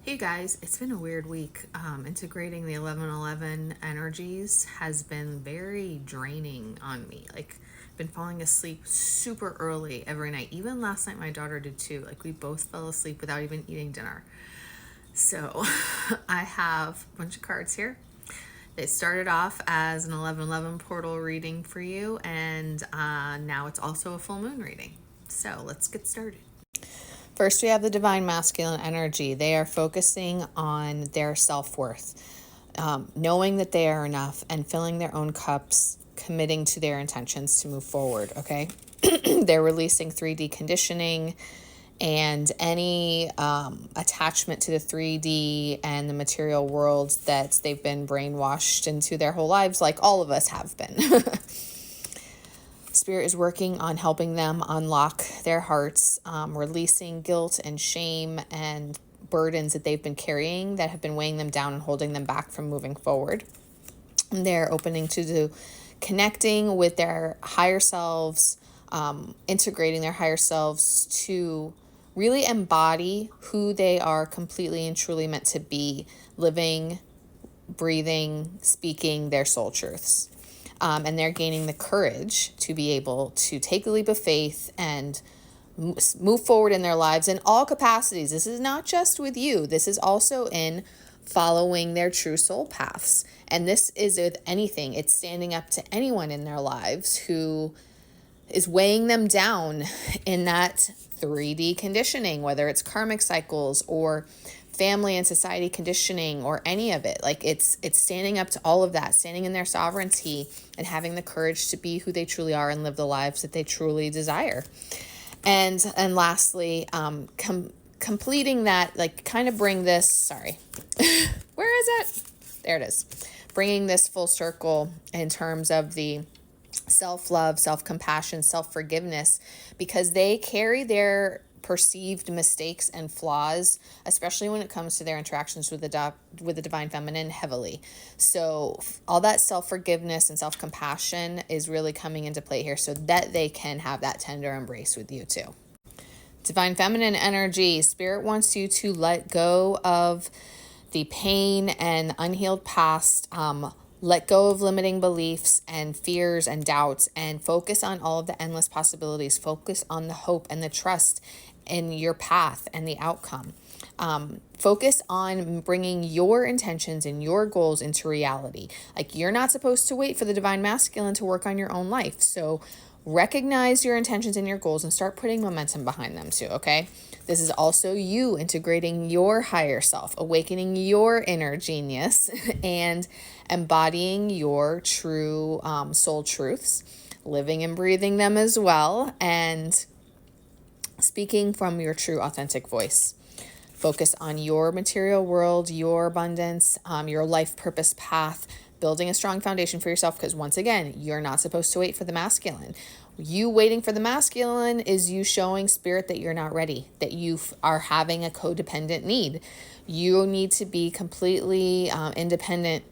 Hey guys, it's been a weird week. Integrating the 1111 energies has been very draining on me. I've been falling asleep super early every night. Even last night, my daughter did too. We both fell asleep without even eating dinner. So, I have a bunch of cards here. It started off as an 1111 portal reading for you, and now it's also a full moon reading. So, let's get started. First, we have the divine masculine energy. They are focusing on their self-worth, knowing that they are enough and filling their own cups, committing to their intentions to move forward, okay? They're releasing 3D conditioning and any attachment to the 3D and the material world that they've been brainwashed into their whole lives, like all of us have been. Spirit is working on helping them unlock their hearts, releasing guilt and shame and burdens that they've been carrying that have been weighing them down and holding them back from moving forward. And they're opening to connecting with their higher selves, integrating their higher selves to really embody who they are completely and truly meant to be, living, breathing, speaking their soul truths. And they're gaining the courage to be able to take a leap of faith and move forward in their lives in all capacities. This is not just with you. This is also in following their true soul paths. And this is with anything. It's standing up to anyone in their lives who is weighing them down in that 3D conditioning, whether it's karmic cycles or family and society conditioning or any of it. It's standing up to all of that, standing in their sovereignty and having the courage to be who they truly are and live the lives that they truly desire. And lastly, completing that, kind of bring this, sorry, where is it? There it is. Bringing this full circle in terms of the self-love, self-compassion, self-forgiveness, because they carry their perceived mistakes and flaws, especially when it comes to their interactions with the divine feminine, heavily. So all that self-forgiveness and self-compassion is really coming into play here so that they can have that tender embrace with you too. Divine feminine energy, Spirit wants you to let go of the pain and unhealed past, let go of limiting beliefs and fears and doubts and focus on all of the endless possibilities. Focus on the hope and the trust in your path and the outcome. Focus on bringing your intentions and your goals into reality. You're not supposed to wait for the divine masculine to work on your own life. So recognize your intentions and your goals and start putting momentum behind them too, okay? This is also you integrating your higher self, awakening your inner genius, and embodying your true soul truths, living and breathing them as well, and speaking from your true authentic voice. Focus on your material world, your abundance, your life purpose path, building a strong foundation for yourself, because once again, you're not supposed to wait for the masculine. You waiting for the masculine is you showing Spirit that you're not ready, that you are having a codependent need. You need to be completely independent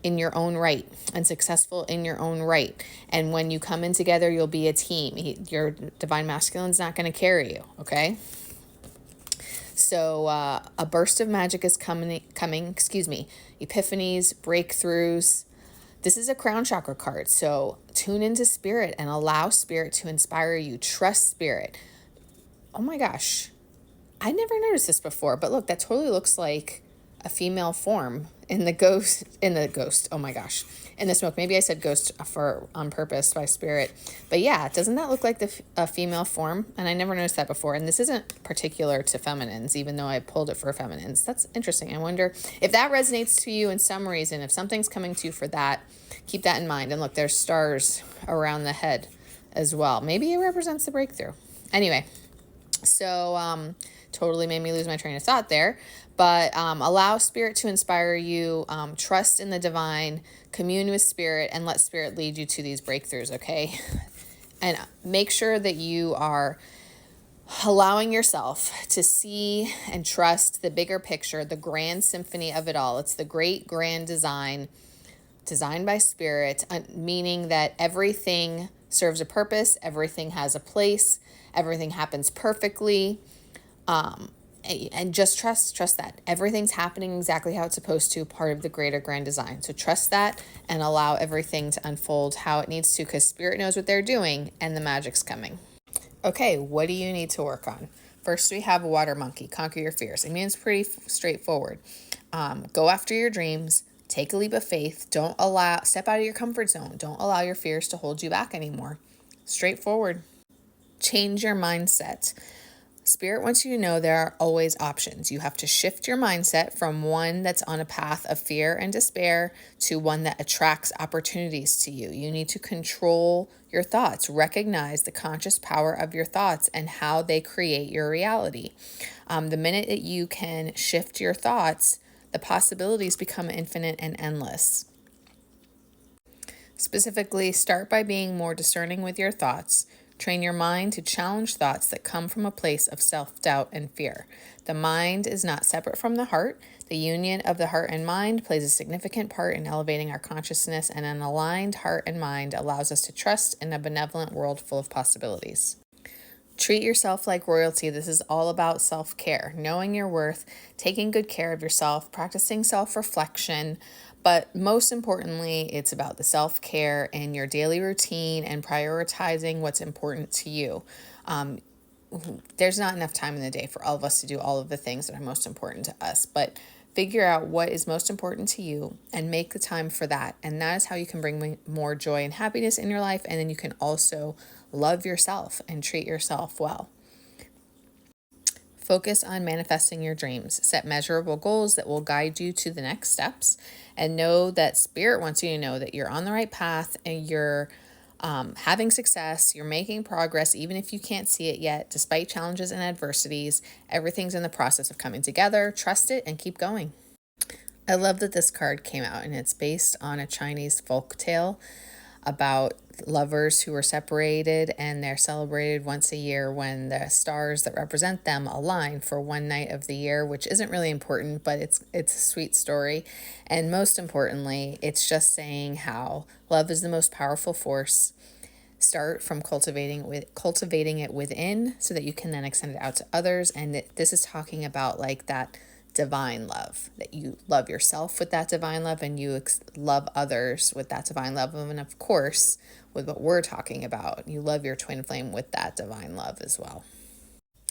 in your own right and successful in your own right. And when you come in together, you'll be a team. Your divine masculine's not going to carry you, okay? So a burst of magic is coming, epiphanies, breakthroughs. This is a crown chakra card. So tune into Spirit and allow Spirit to inspire you. Trust Spirit. Oh my gosh. I never noticed this before, but look, that totally looks like a female form in the ghost, oh my gosh, in the smoke. Maybe I said ghost on purpose by Spirit, but yeah, doesn't that look like a female form? And I never noticed that before. And this isn't particular to feminines, even though I pulled it for feminines. That's interesting. I wonder if that resonates to you in some reason. If something's coming to you for that, keep that in mind. And look, there's stars around the head as well. Maybe it represents the breakthrough. Anyway, so totally made me lose my train of thought there. But allow Spirit to inspire you, trust in the divine, commune with Spirit, and let Spirit lead you to these breakthroughs, okay? And make sure that you are allowing yourself to see and trust the bigger picture, the grand symphony of it all. It's the great grand design, designed by Spirit, meaning that everything serves a purpose, everything has a place, everything happens perfectly. And just trust that everything's happening exactly how it's supposed to, part of the greater grand design. So trust that and allow everything to unfold how it needs to, because spirit knows what they're doing and the magic's coming. Okay, what do you need to work on? First, we have a water monkey, conquer your fears. I mean, it's pretty straightforward. Go after your dreams, take a leap of faith. Step out of your comfort zone. Don't allow your fears to hold you back anymore. Straightforward. Change your mindset. Spirit wants you to know there are always options. You have to shift your mindset from one that's on a path of fear and despair to one that attracts opportunities to you. You need to control your thoughts, recognize the conscious power of your thoughts and how they create your reality. The minute that you can shift your thoughts, the possibilities become infinite and endless. Specifically, start by being more discerning with your thoughts. Train your mind to challenge thoughts that come from a place of self-doubt and fear. The mind is not separate from the heart. The union of the heart and mind plays a significant part in elevating our consciousness, and an aligned heart and mind allows us to trust in a benevolent world full of possibilities. Treat yourself like royalty. This is all about self-care, knowing your worth, taking good care of yourself, practicing self-reflection, but most importantly, it's about the self-care in your daily routine and prioritizing what's important to you. There's not enough time in the day for all of us to do all of the things that are most important to us, but figure out what is most important to you and make the time for that. And that is how you can bring more joy and happiness in your life. And then you can also love yourself and treat yourself well. Focus on manifesting your dreams. Set measurable goals that will guide you to the next steps, and know that Spirit wants you to know that you're on the right path and you're having success. You're making progress, even if you can't see it yet. Despite challenges and adversities, everything's in the process of coming together. Trust it and keep going. I love that this card came out, and it's based on a Chinese folk tale about lovers who are separated, and they're celebrated once a year when the stars that represent them align for one night of the year, which isn't really important, but it's a sweet story. And most importantly, it's just saying how love is the most powerful force. Start from cultivating it within so that you can then extend it out to others. And this is talking about like that divine love, that you love yourself with that divine love and you love others with that divine love. And of course, with what we're talking about, you love your twin flame with that divine love as well.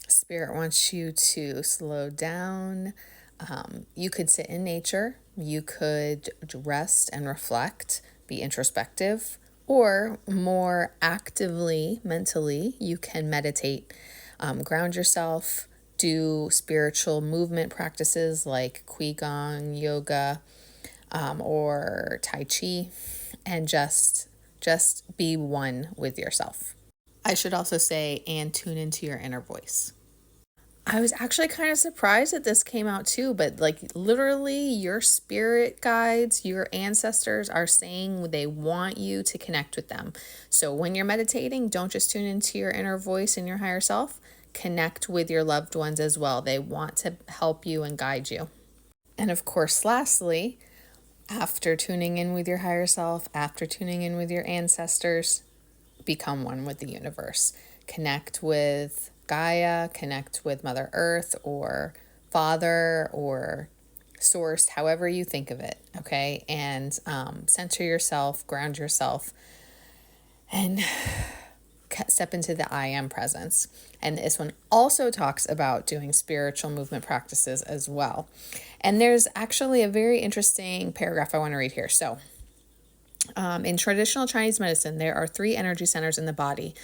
Spirit wants you to slow down. You could sit in nature. You could rest and reflect, be introspective, or more actively, mentally, you can meditate, ground yourself, do spiritual movement practices like Qigong, yoga, or Tai Chi, and just be one with yourself. I should also say, and tune into your inner voice. I was actually kind of surprised that this came out too, but like literally your spirit guides, your ancestors are saying they want you to connect with them. So when you're meditating, don't just tune into your inner voice and your higher self. Connect with your loved ones as well. They want to help you and guide you. And of course, lastly, after tuning in with your higher self, after tuning in with your ancestors, become one with the universe. Connect with Gaia, connect with Mother Earth or Father or Source, however you think of it, okay? And center yourself, ground yourself, and step into the I am presence. And this one also talks about doing spiritual movement practices as well. And there's actually a very interesting paragraph I want to read here. So, in traditional Chinese medicine, there are 3 energy centers in the body.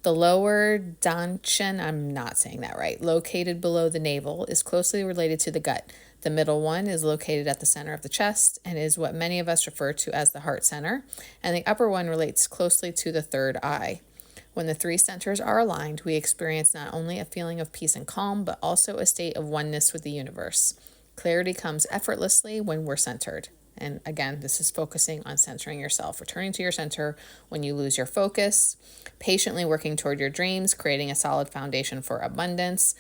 The lower dantian, I'm not saying that right, located below the navel, is closely related to the gut. The middle one is located at the center of the chest and is what many of us refer to as the heart center. And the upper one relates closely to the third eye. When the 3 centers are aligned, we experience not only a feeling of peace and calm, but also a state of oneness with the universe. Clarity comes effortlessly when we're centered. And again, this is focusing on centering yourself, returning to your center when you lose your focus, patiently working toward your dreams, creating a solid foundation for abundance,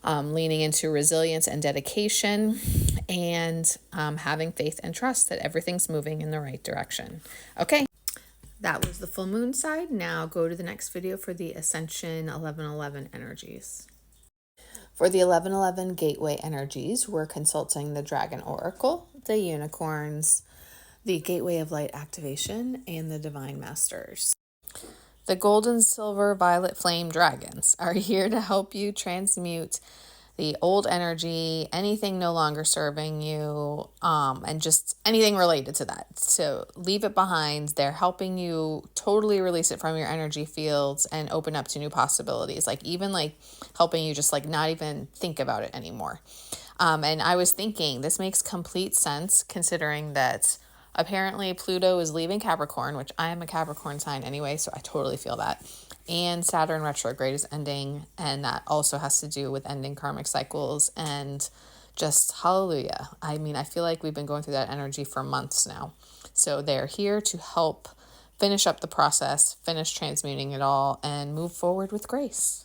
leaning into resilience and dedication, and having faith and trust that everything's moving in the right direction. Okay, that was the full moon side. Now go to the next video for the Ascension 1111 energies. For the 1111 Gateway energies, we're consulting the Dragon Oracle, the Unicorns, the Gateway of Light activation, and the Divine Masters. The Golden, Silver, Violet Flame Dragons are here to help you transmute the old energy, anything no longer serving you, and just anything related to that. So leave it behind. They're helping you totally release it from your energy fields and open up to new possibilities. Like even like helping you just like not even think about it anymore. And I was thinking this makes complete sense considering that apparently Pluto is leaving Capricorn, which I am a Capricorn sign anyway, so I totally feel that. And Saturn retrograde is ending, and that also has to do with ending karmic cycles and just hallelujah. I mean, I feel like we've been going through that energy for months now. So they're here to help finish up the process, finish transmuting it all, and move forward with grace.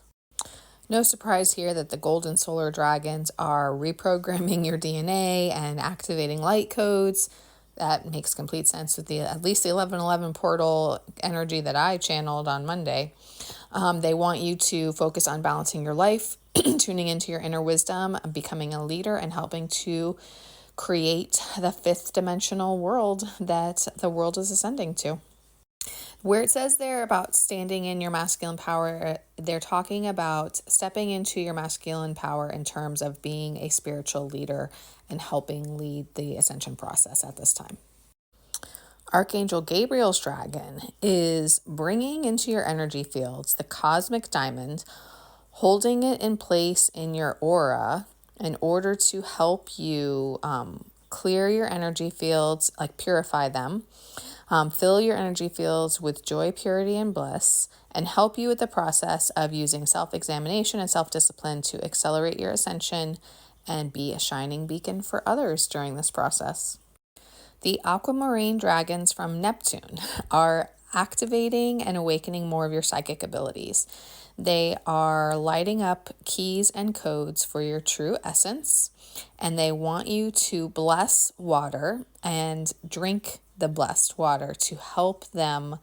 No surprise here that the golden solar dragons are reprogramming your DNA and activating light codes. That makes complete sense with at least the 1111 portal energy that I channeled on Monday. They want you to focus on balancing your life, tuning into your inner wisdom, becoming a leader, and helping to create the fifth dimensional world that the world is ascending to. Where it says there about standing in your masculine power, they're talking about stepping into your masculine power in terms of being a spiritual leader and helping lead the ascension process at this time. Archangel Gabriel's dragon is bringing into your energy fields the cosmic diamond, holding it in place in your aura in order to help you clear your energy fields, like purify them. Fill your energy fields with joy, purity, and bliss, and help you with the process of using self-examination and self-discipline to accelerate your ascension and be a shining beacon for others during this process. The aquamarine dragons from Neptune are activating and awakening more of your psychic abilities. They are lighting up keys and codes for your true essence, and they want you to bless water and drink the blessed water to help them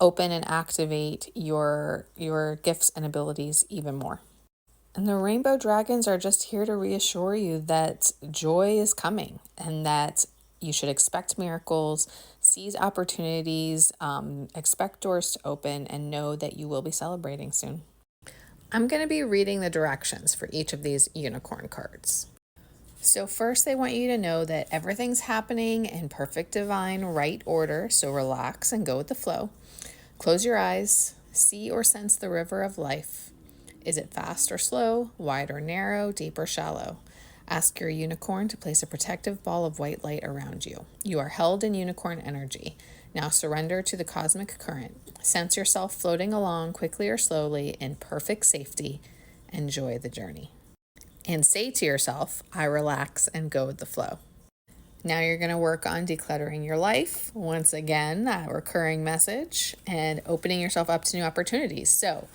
open and activate your gifts and abilities even more. And the rainbow dragons are just here to reassure you that joy is coming and that you should expect miracles, seize opportunities, expect doors to open, and know that you will be celebrating soon. I'm going to be reading the directions for each of these unicorn cards. So first, they want you to know that everything's happening in perfect divine right order, so relax and go with the flow. Close your eyes, see or sense the river of life. Is it fast or slow, wide or narrow, deep or shallow? Ask your unicorn to place a protective ball of white light around you. You are held in unicorn energy. Now surrender to the cosmic current. Sense yourself floating along quickly or slowly in perfect safety. Enjoy the journey. And say to yourself, I relax and go with the flow. Now you're going to work on decluttering your life. Once again, that recurring message, and opening yourself up to new opportunities. So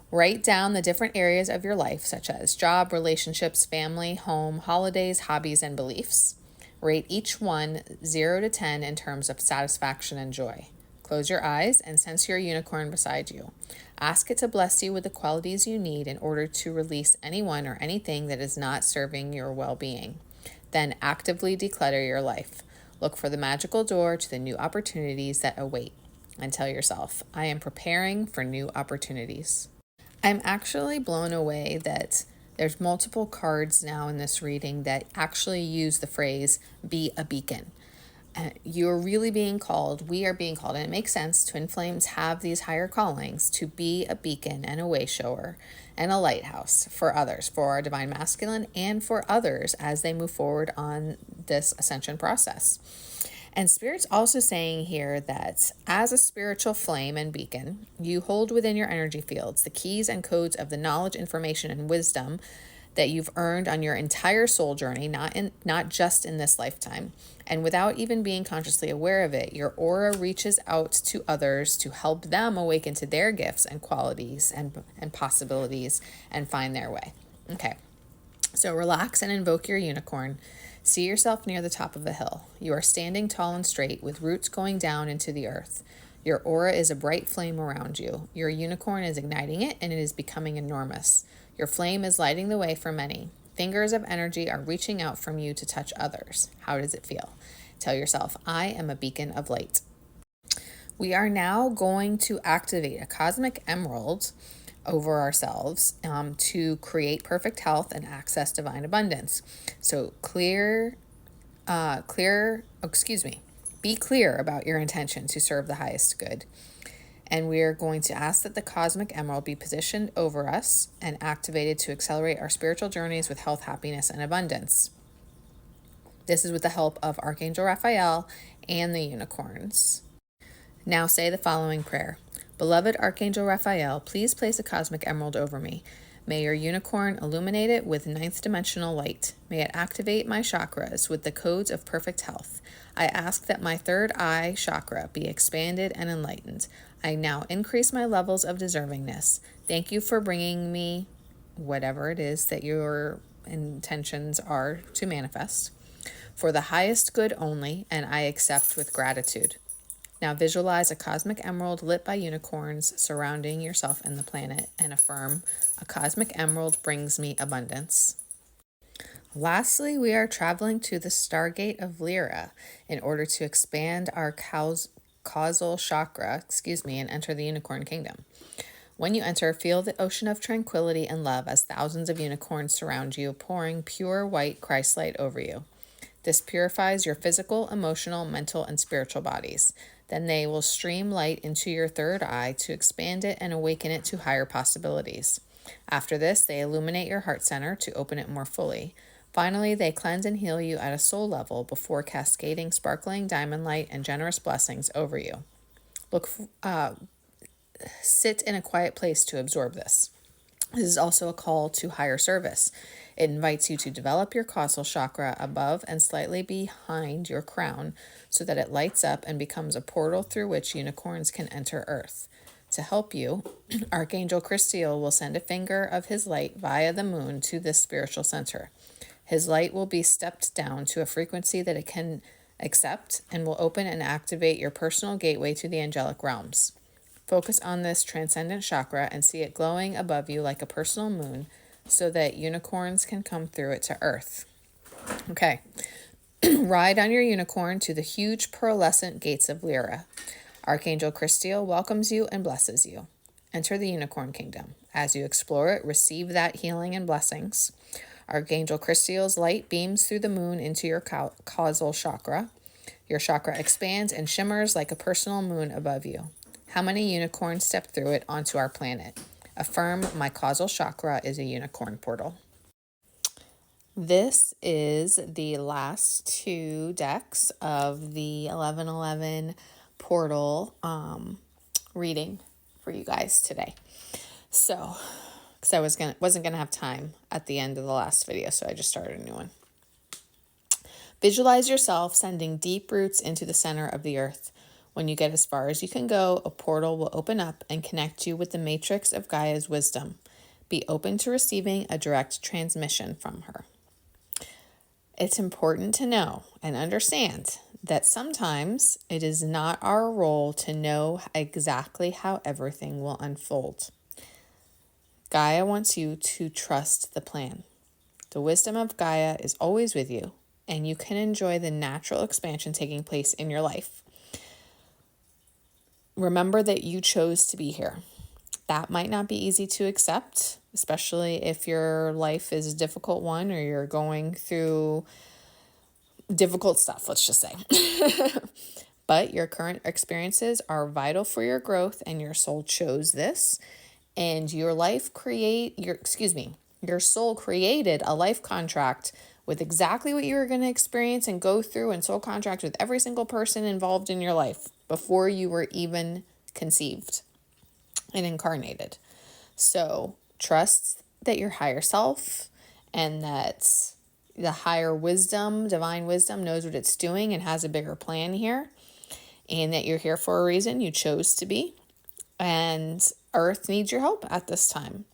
write down the different areas of your life, such as job, relationships, family, home, holidays, hobbies, and beliefs. Rate each one 0 to 10 in terms of satisfaction and joy. Close your eyes and sense your unicorn beside you. Ask it to bless you with the qualities you need in order to release anyone or anything that is not serving your well-being. Then actively declutter your life. Look for the magical door to the new opportunities that await. And tell yourself, I am preparing for new opportunities. I'm actually blown away that there's multiple cards now in this reading that actually use the phrase, be a beacon. You're really being called, we are being called, and it makes sense. Twin flames have these higher callings to be a beacon and a way shower and a lighthouse for others, for our divine masculine and for others as they move forward on this ascension process. And Spirit's also saying here that as a spiritual flame and beacon, you hold within your energy fields the keys and codes of the knowledge, information, and wisdom that you've earned on your entire soul journey, not just in this lifetime. And without even being consciously aware of it, your aura reaches out to others to help them awaken to their gifts and qualities and possibilities and find their way. Okay, so relax and invoke your unicorn. See yourself near the top of a hill. You are standing tall and straight with roots going down into the earth. Your aura is a bright flame around you. Your unicorn is igniting it, and it is becoming enormous. Your flame is lighting the way for many. Fingers of energy are reaching out from you to touch others. How does it feel? Tell yourself, I am a beacon of light. We are now going to activate a cosmic emerald over ourselves to create perfect health and access divine abundance. So be clear about your intention to serve the highest good. And we are going to ask that the cosmic emerald be positioned over us and activated to accelerate our spiritual journeys with health, happiness, and abundance. This is with the help of Archangel Raphael and the unicorns. Now say the following prayer. Beloved Archangel Raphael, please place a cosmic emerald over me. May your unicorn illuminate it with ninth dimensional light. May it activate my chakras with the codes of perfect health. I ask that my third eye chakra be expanded and enlightened. I now increase my levels of deservingness. Thank you for bringing me whatever it is that your intentions are to manifest for the highest good only, and I accept with gratitude. Now visualize a cosmic emerald lit by unicorns surrounding yourself and the planet, and affirm, a cosmic emerald brings me abundance. Lastly, we are traveling to the Stargate of Lyra in order to expand our causal chakra, and enter the unicorn kingdom. When you enter, feel the ocean of tranquility and love as thousands of unicorns surround you, pouring pure white Christ light over you. This purifies your physical, emotional, mental, and spiritual bodies. Then they will stream light into your third eye to expand it and awaken it to higher possibilities. After this, they illuminate your heart center to open it more fully. Finally, they cleanse and heal you at a soul level before cascading sparkling diamond light and generous blessings over you. Sit in a quiet place to absorb this. This is also a call to higher service. It invites you to develop your causal chakra above and slightly behind your crown so that it lights up and becomes a portal through which unicorns can enter Earth. To help you, Archangel Christiel will send a finger of his light via the moon to this spiritual center. His light will be stepped down to a frequency that it can accept and will open and activate your personal gateway to the angelic realms. Focus on this transcendent chakra and see it glowing above you like a personal moon so that unicorns can come through it to Earth. Okay. Ride on your unicorn to the huge pearlescent gates of Lyra. Archangel Christiel welcomes you and blesses you. Enter the unicorn kingdom. As you explore it, receive that healing and blessings. Archangel Christiel's light beams through the moon into your causal chakra. Your chakra expands and shimmers like a personal moon above you. How many unicorns step through it onto our planet? Affirm, my causal chakra is a unicorn portal. This is the last two decks of the 1111 portal reading for you guys today. So, because I wasn't gonna have time at the end of the last video, so I just started a new one. Visualize yourself sending deep roots into the center of the earth. When you get as far as you can go, a portal will open up and connect you with the matrix of Gaia's wisdom. Be open to receiving a direct transmission from her. It's important to know and understand that sometimes it is not our role to know exactly how everything will unfold. Gaia wants you to trust the plan. The wisdom of Gaia is always with you, and you can enjoy the natural expansion taking place in your life. Remember that you chose to be here. That might not be easy to accept, especially if your life is a difficult one or you're going through difficult stuff, let's just say. But your current experiences are vital for your growth, and your soul chose this. And your soul created a life contract with exactly what you were going to experience and go through, and soul contract with every single person involved in your life before you were even conceived and incarnated. So trust that your higher self and that the higher wisdom, divine wisdom, knows what it's doing and has a bigger plan here, and that you're here for a reason. You chose to be, and Earth needs your help at this time.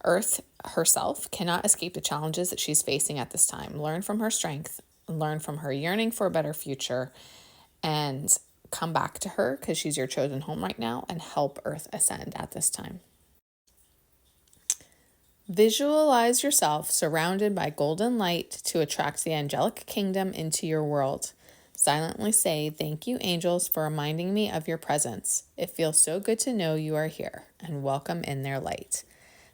Earth herself cannot escape the challenges that she's facing at this time. Learn from her strength, learn from her yearning for a better future, and come back to her because she's your chosen home right now, and help Earth ascend at this time. Visualize yourself surrounded by golden light to attract the angelic kingdom into your world. Silently say, "Thank you, angels, for reminding me of your presence. It feels so good to know you are here," and welcome in their light.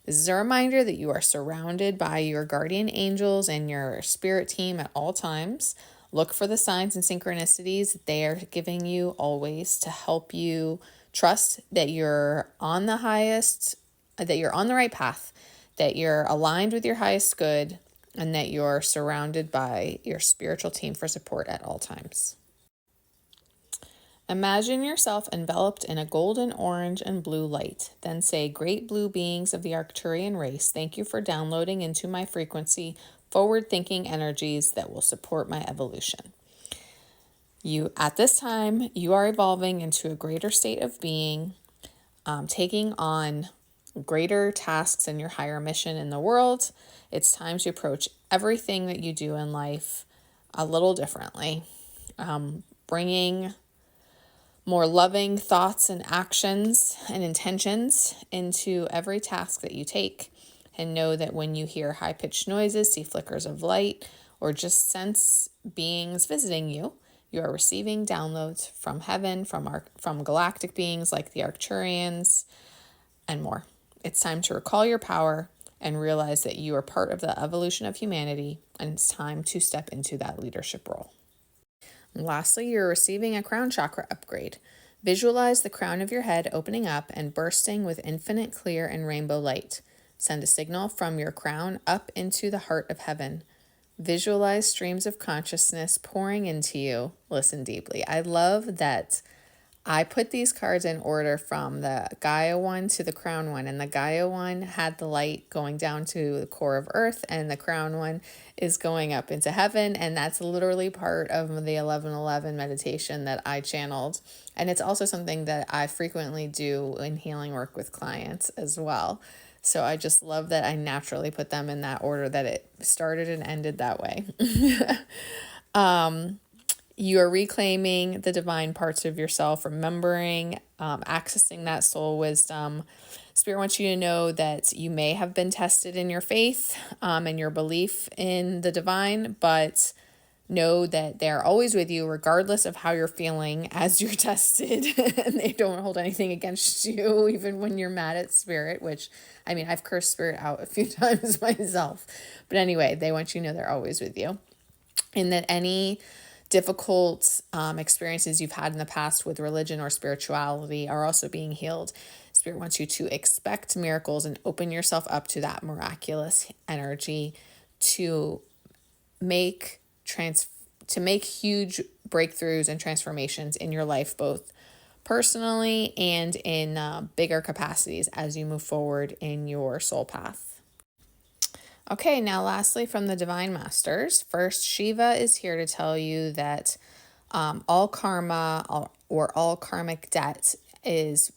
This is a reminder that you are surrounded by your guardian angels and your spirit team at all times. Look for the signs and synchronicities that they are giving you always to help you trust that you're on the highest, that you're on the right path, that you're aligned with your highest good, and that you're surrounded by your spiritual team for support at all times. Imagine yourself enveloped in a golden, orange, and blue light. Then say, "Great blue beings of the Arcturian race, thank you for downloading into my frequency forward-thinking energies that will support my evolution." At this time, you are evolving into a greater state of being, taking on greater tasks in your higher mission in the world. It's time to approach everything that you do in life a little differently, bringing more loving thoughts and actions and intentions into every task that you take. And know that when you hear high-pitched noises, see flickers of light, or just sense beings visiting you, you are receiving downloads from heaven, from galactic beings like the Arcturians, and more. It's time to recall your power and realize that you are part of the evolution of humanity, and it's time to step into that leadership role. And lastly, you're receiving a crown chakra upgrade. Visualize the crown of your head opening up and bursting with infinite clear and rainbow light. Send a signal from your crown up into the heart of heaven. Visualize streams of consciousness pouring into you. Listen deeply. I love that I put these cards in order from the Gaia one to the Crown one, and the Gaia one had the light going down to the core of Earth, and the Crown one is going up into heaven, and that's literally part of the 1111 meditation that I channeled, and it's also something that I frequently do in healing work with clients as well. So I just love that I naturally put them in that order, that it started and ended that way. You are reclaiming the divine parts of yourself, remembering, accessing that soul wisdom. Spirit wants you to know that you may have been tested in your faith and your belief in the divine, but know that they're always with you regardless of how you're feeling as you're tested. And they don't hold anything against you, even when you're mad at Spirit, which, I mean, I've cursed Spirit out a few times myself. But anyway, they want you to know they're always with you. And that any difficult experiences you've had in the past with religion or spirituality are also being healed. Spirit wants you to expect miracles and open yourself up to that miraculous energy to make huge breakthroughs and transformations in your life, both personally and in bigger capacities as you move forward in your soul path. Okay, now lastly from the Divine Masters, first, Shiva is here to tell you that all karma or all karmic debt is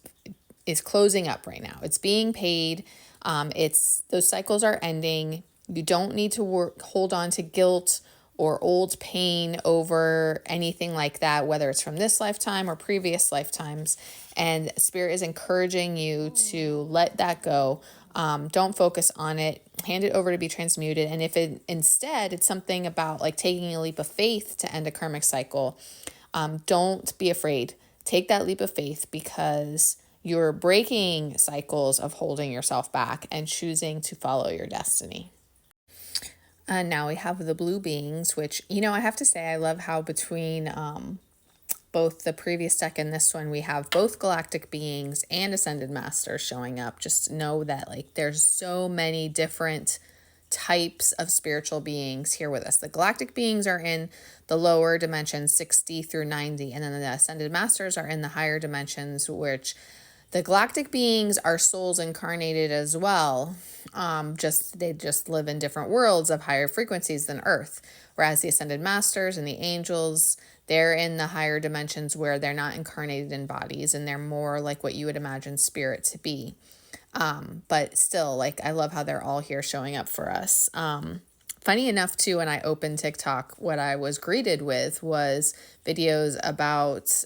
closing up right now. It's being paid. Those cycles are ending. You don't need to hold on to guilt or old pain over anything like that, whether it's from this lifetime or previous lifetimes. And Spirit is encouraging you to let that go. Don't focus on it. Hand it over to be transmuted. And if instead it's something about like taking a leap of faith to end a karmic cycle, don't be afraid. Take that leap of faith, because you're breaking cycles of holding yourself back and choosing to follow your destiny. And now we have the blue beings, which, I have to say, I love how between both the previous deck and this one, we have both galactic beings and ascended masters showing up. Just know that there's so many different types of spiritual beings here with us. The galactic beings are in the lower dimensions, 60 through 90, and then the ascended masters are in the higher dimensions, which the galactic beings are souls incarnated as well. They just live in different worlds of higher frequencies than Earth. Whereas the ascended masters and the angels, they're in the higher dimensions where they're not incarnated in bodies, and they're more like what you would imagine spirit to be. But still, I love how they're all here showing up for us. Funny enough, too, when I opened TikTok, what I was greeted with was videos about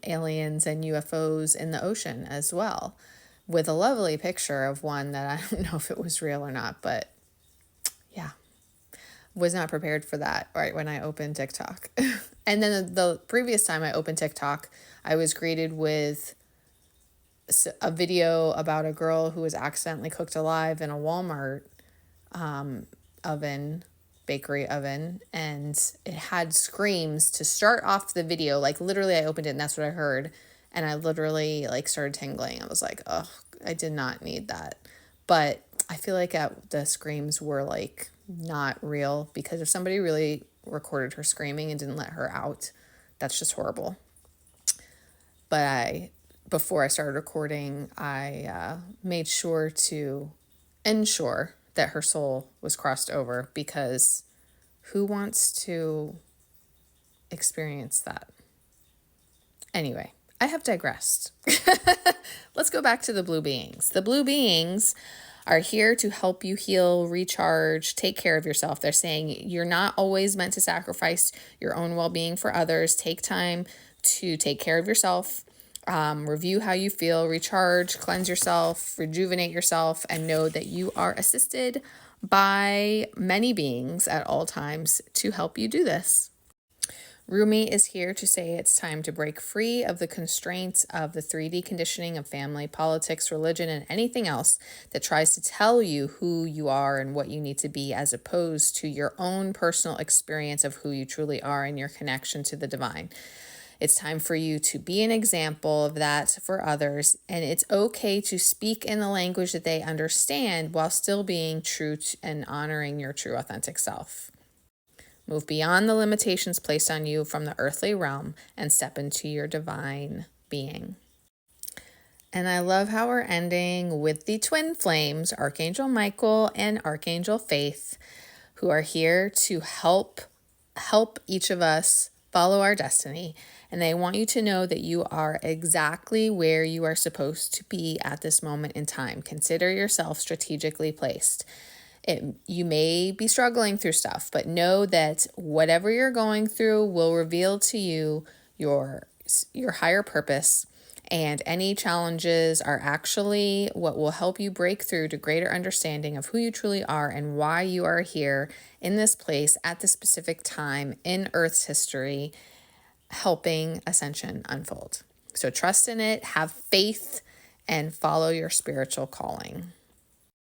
aliens and UFOs in the ocean as well. with a lovely picture of one that I don't know if it was real or not, but yeah, was not prepared for that right when I opened TikTok. And then the previous time I opened TikTok, I was greeted with a video about a girl who was accidentally cooked alive in a Walmart oven, bakery oven, and it had screams to start off the video. Like literally I opened it and that's what I heard. And I literally like started tingling. I was like, oh, I did not need that. But I feel like the screams were like not real, because if somebody really recorded her screaming and didn't let her out, that's just horrible. But before I started recording, I made sure to ensure that her soul was crossed over, because who wants to experience that? Anyway, I have digressed. Let's go back to the blue beings. The blue beings are here to help you heal, recharge, take care of yourself. They're saying you're not always meant to sacrifice your own well-being for others. Take time to take care of yourself. Review how you feel, recharge, cleanse yourself, rejuvenate yourself, and know that you are assisted by many beings at all times to help you do this. Rumi is here to say it's time to break free of the constraints of the 3D conditioning of family, politics, religion, and anything else that tries to tell you who you are and what you need to be, as opposed to your own personal experience of who you truly are and your connection to the divine. It's time for you to be an example of that for others, and it's okay to speak in the language that they understand while still being true and honoring your true authentic self. Move beyond the limitations placed on you from the earthly realm and step into your divine being. And I love how we're ending with the twin flames, Archangel Michael and Archangel Faith, who are here to help each of us follow our destiny. And they want you to know that you are exactly where you are supposed to be at this moment in time. Consider yourself strategically placed. You may be struggling through stuff, but know that whatever you're going through will reveal to you your higher purpose, and any challenges are actually what will help you break through to greater understanding of who you truly are and why you are here in this place at this specific time in Earth's history, helping Ascension unfold. So trust in it, have faith, and follow your spiritual calling.